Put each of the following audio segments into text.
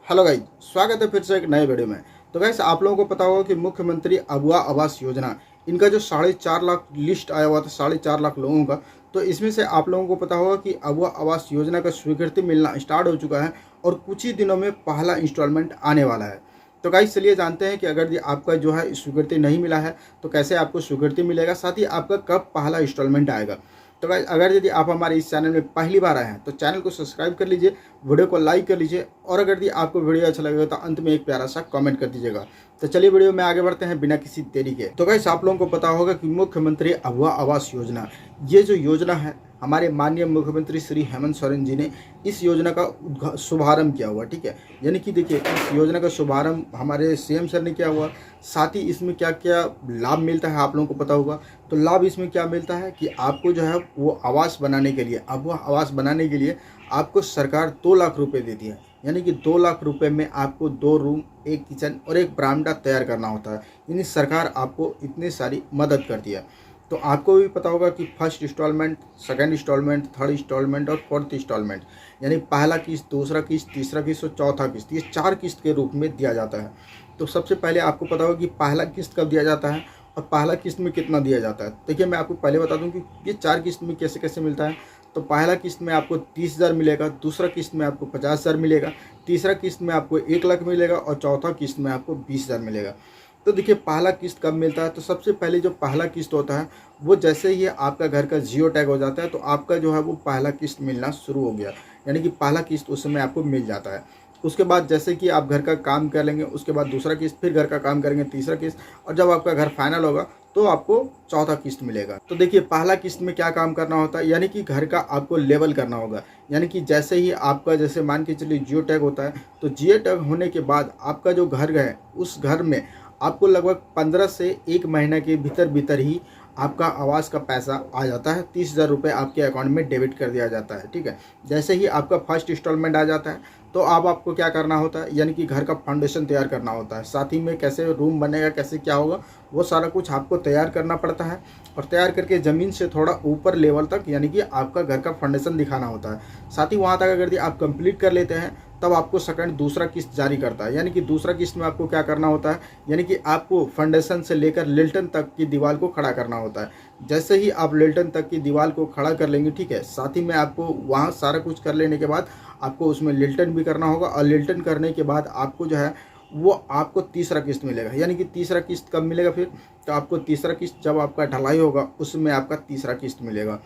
Hello guys, स्वागत है फिर से एक नए वीडियो में। तो गाइस, आप लोगों को पता होगा कि मुख्यमंत्री अगवा आवास योजना, इनका जो 4.5 लाख लिस्ट आया हुआ था, 4.5 लाख लोगों का। तो इसमें से आप लोगों को पता होगा कि अगवा आवास योजना का स्वीकृति मिलना स्टार्ट हो चुका है और कुछ ही दिनों में पहला इंस्टॉलमेंट आने वाला है। तो गाइस, चलिए जानते हैं कि अगर ये आपका जो है स्वीकृति नहीं मिला है तो कैसे आपको स्वीकृति मिलेगा, साथ ही आपका कब पहला इंस्टॉलमेंट आएगा। तो गाइस, अगर यदि आप हमारे इस चैनल में पहली बार आए हैं तो चैनल को सब्सक्राइब कर लीजिए, वीडियो को लाइक कर लीजिए और अगर यदि आपको वीडियो अच्छा लगेगा तो अंत में एक प्यारा सा कमेंट कर दीजिएगा। तो चलिए वीडियो में आगे बढ़ते हैं बिना किसी देरी के। तो गाइस, आप लोगों को पता होगा कि मुख्यमंत्री अगवा आवास योजना, ये जो योजना है, हमारे माननीय मुख्यमंत्री श्री हेमंत सोरेन जी ने इस योजना का शुभारंभ किया हुआ। ठीक है, यानी कि देखिए, इस योजना का शुभारंभ हमारे सीएम सर ने किया हुआ। साथ ही इसमें क्या क्या लाभ मिलता है आप लोगों को पता होगा। तो लाभ इसमें क्या मिलता है कि आपको जो है वो आवास बनाने के लिए, अब वह आवास बनाने के लिए आपको सरकार 2 लाख रुपए देती है। यानी कि 2 लाख रुपए में आपको 2 रूम, एक किचन और एक बरामदा तैयार करना होता है। यानी सरकार आपको इतनी सारी मदद करती है। तो आपको भी पता होगा कि first instalment, second instalment, third instalment और फोर्थ इंस्टॉलमेंट, यानी पहला किस्त, दूसरा किस्त, तीसरा किस्त और चौथा किस्त, ये 4 किस्त के रूप में दिया जाता है। तो सबसे पहले आपको पता होगा कि पहला किस्त कब दिया जाता है और पहला किस्त में कितना दिया जाता है। देखिए, मैं आपको पहले बता दूं कि ये 4 किस्त में कैसे कैसे मिलता है। तो पहला किस्त में आपको 30,000 मिलेगा, दूसरा किस्त में आपको 50,000 मिलेगा, तीसरा किस्त में आपको 1 लाख मिलेगा और चौथा किस्त में आपको 20,000 मिलेगा। तो देखिए, पहला किस्त कब मिलता है। तो सबसे पहले जो पहला किस्त होता है वो जैसे ही आपका घर का जियो टैग हो जाता है तो आपका जो है वो पहला किस्त मिलना शुरू हो गया। यानी कि पहला किस्त उस समय आपको मिल जाता है। उसके बाद जैसे कि आप घर का काम कर लेंगे, उसके बाद दूसरा किस्त, फिर घर का काम करेंगे, तीसरा किस्त, और जब आपका घर फाइनल होगा तो आपको चौथा किस्त मिलेगा। तो देखिए, पहला किस्त में क्या काम करना होता है, यानी कि घर का आपको लेवल करना होगा। यानी कि जैसे ही आपका, जैसे मान के चलिए जियो टैग होता है, तो जियो टैग होने के बाद आपका जो घर है उस घर में आपको लगभग 15 से 1 महीने के भीतर भीतर ही आपका आवास का पैसा आ जाता है। 30,000 रुपये आपके अकाउंट में डेबिट कर दिया जाता है। ठीक है, जैसे ही आपका फर्स्ट इंस्टॉलमेंट आ जाता है तो अब आपको क्या करना होता है, यानी कि घर का फाउंडेशन तैयार करना होता है। साथ ही में कैसे रूम बनेगा, कैसे क्या होगा, वो सारा कुछ आपको तैयार करना पड़ता है। और तैयार करके ज़मीन से थोड़ा ऊपर लेवल तक, यानी कि आपका घर का फाउंडेशन दिखाना होता है। साथ ही वहाँ तक अगर आप कंप्लीट कर लेते हैं तब आपको सेकंड, दूसरा किस्त जारी करता है। यानी कि दूसरा किस्त में आपको क्या करना होता है, यानी कि आपको फाउंडेशन से लेकर लिल्टन तक की दीवार को खड़ा करना होता है। जैसे ही आप लिल्टन तक की दीवार को खड़ा कर लेंगे, ठीक है, साथ ही में आपको वहाँ सारा कुछ कर लेने के बाद आपको उसमें लिल्टन भी करना होगा। और लिल्टन करने के बाद आपको जो है वो आपको तीसरा किस्त मिलेगा। यानी कि तीसरा किस्त कब मिलेगा फिर, तो आपको तीसरा किस्त जब आपका ढलाई होगा उसमें आपका तीसरा किस्त मिलेगा।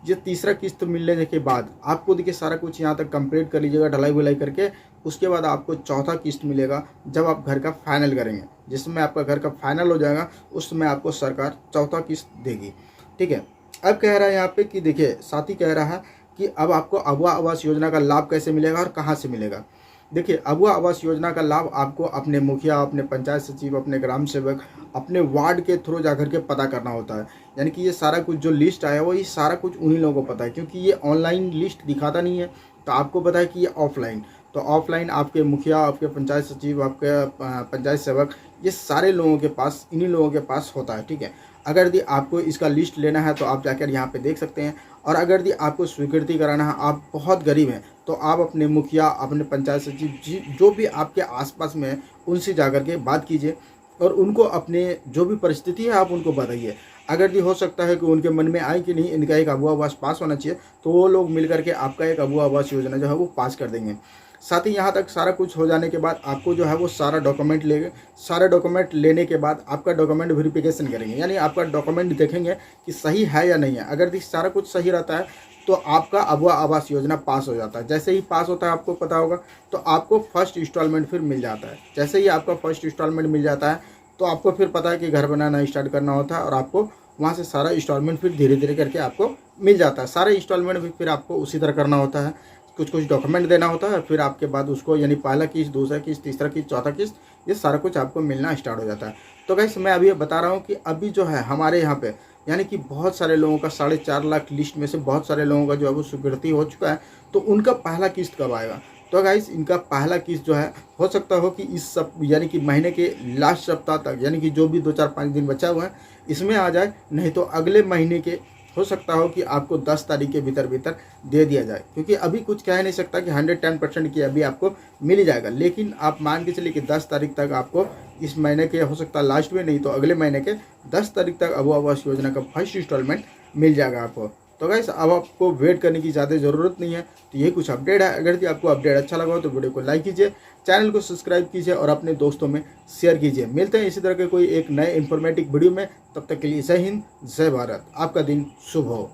ये तीसरा किस्त मिलने के बाद आपको देखिए सारा कुछ यहाँ तक कंप्लीट कर लीजिएगा ढलाई वलाई करके। उसके बाद आपको चौथा किस्त मिलेगा जब आप घर का फाइनल करेंगे। जिसमें आपका घर का फाइनल हो जाएगा उसमें आपको सरकार चौथा किस्त देगी। ठीक है, अब कह रहा है यहाँ पे कि देखिए, साथ ही कह रहा है कि अब आपको अगवा आवास योजना का लाभ कैसे मिलेगा और कहाँ से मिलेगा। देखिए, अगवा आवास योजना का लाभ आपको अपने मुखिया, अपने पंचायत सचिव, अपने ग्राम सेवक, अपने वार्ड के थ्रू जाकर के पता करना होता है। यानी कि ये सारा कुछ जो लिस्ट आया हुआ, ये सारा कुछ उन्हीं लोगों को पता है, क्योंकि ये ऑनलाइन लिस्ट दिखाता नहीं है। तो आपको पता है कि ये ऑफलाइन, तो ऑफलाइन आपके मुखिया, आपके पंचायत सचिव, आपके पंचायत सेवक, ये सारे लोगों के पास, इन्हीं लोगों के पास होता है। ठीक है, अगर यदि आपको इसका लिस्ट लेना है तो आप जाकर यहाँ पे देख सकते हैं। और अगर यदि आपको स्वीकृति कराना है, आप बहुत गरीब हैं, तो आप अपने मुखिया, अपने पंचायत सचिव, जो भी आपके आसपास में है, उनसे जाकर के बात कीजिए और उनको अपने जो भी परिस्थिति है आप उनको बताइए। अगर ये हो सकता है कि उनके मन में आए कि नहीं, इनका एक अगवा आवास पास होना चाहिए, तो वो लोग मिल करके आपका एक अगवा आवास योजना जो है वो पास कर देंगे। साथ ही यहाँ तक सारा कुछ हो जाने के बाद आपको जो है वो सारा डॉक्यूमेंट लेंगे। सारे डॉक्यूमेंट लेने के बाद आपका डॉक्यूमेंट वेरिफिकेशन करेंगे, यानी आपका डॉक्यूमेंट देखेंगे कि सही है या नहीं है। अगर सारा कुछ सही रहता है तो आपका अगवा आवास योजना पास हो जाता है। जैसे ही पास होता है, आपको पता होगा, तो आपको फर्स्ट इंस्टॉलमेंट फिर मिल जाता है। जैसे ही आपका फर्स्ट इंस्टॉलमेंट मिल जाता है तो आपको फिर पता है कि घर बनाना स्टार्ट करना होता है और आपको वहाँ से सारा इंस्टॉलमेंट फिर धीरे धीरे करके आपको मिल जाता है। सारा इंस्टॉलमेंट भी फिर आपको उसी तरह करना होता है, कुछ कुछ डॉक्यूमेंट देना होता है, फिर आपके बाद उसको, यानी पहला किस्त, दूसरा किस्त, तीसरा किस्त, चौथा किस्त, ये सारा कुछ आपको मिलना स्टार्ट हो जाता है। तो गाइस, मैं अभी बता रहा हूँ कि अभी जो है हमारे यहाँ पे, यानी कि बहुत सारे लोगों का 4.5 लाख लिस्ट में से बहुत सारे लोगों का जो है वो स्वीकृति हो चुका है। तो उनका पहला किस्त कब आएगा, तो गाइस इनका पहला किस्त जो है हो सकता हो कि इस यानी कि महीने के लास्ट सप्ताह तक, यानी कि जो भी 2, 4, 5 दिन बचा हुआ है इसमें आ जाए, नहीं तो अगले महीने के हो सकता हो कि आपको 10 तारीख के भीतर भीतर दे दिया जाए, क्योंकि अभी कुछ कह नहीं सकता कि 110% की अभी आपको मिल ही जाएगा। लेकिन आप मान के चलिए कि 10 तारीख तक आपको, इस महीने के हो सकता है लास्ट में, नहीं तो अगले महीने के 10 तारीख तक अबुआ आवास योजना का फर्स्ट इंस्टॉलमेंट मिल जाएगा आपको। तो गाइस अब आपको वेट करने की ज़्यादा ज़रूरत नहीं है। तो यही कुछ अपडेट है। अगर कि आपको अपडेट अच्छा लगा हो तो वीडियो को लाइक कीजिए, चैनल को सब्सक्राइब कीजिए और अपने दोस्तों में शेयर कीजिए। मिलते हैं इसी तरह के कोई एक नए इंफॉर्मेटिव वीडियो में। तब तक के लिए जय हिंद, जय भारत। आपका दिन शुभ हो।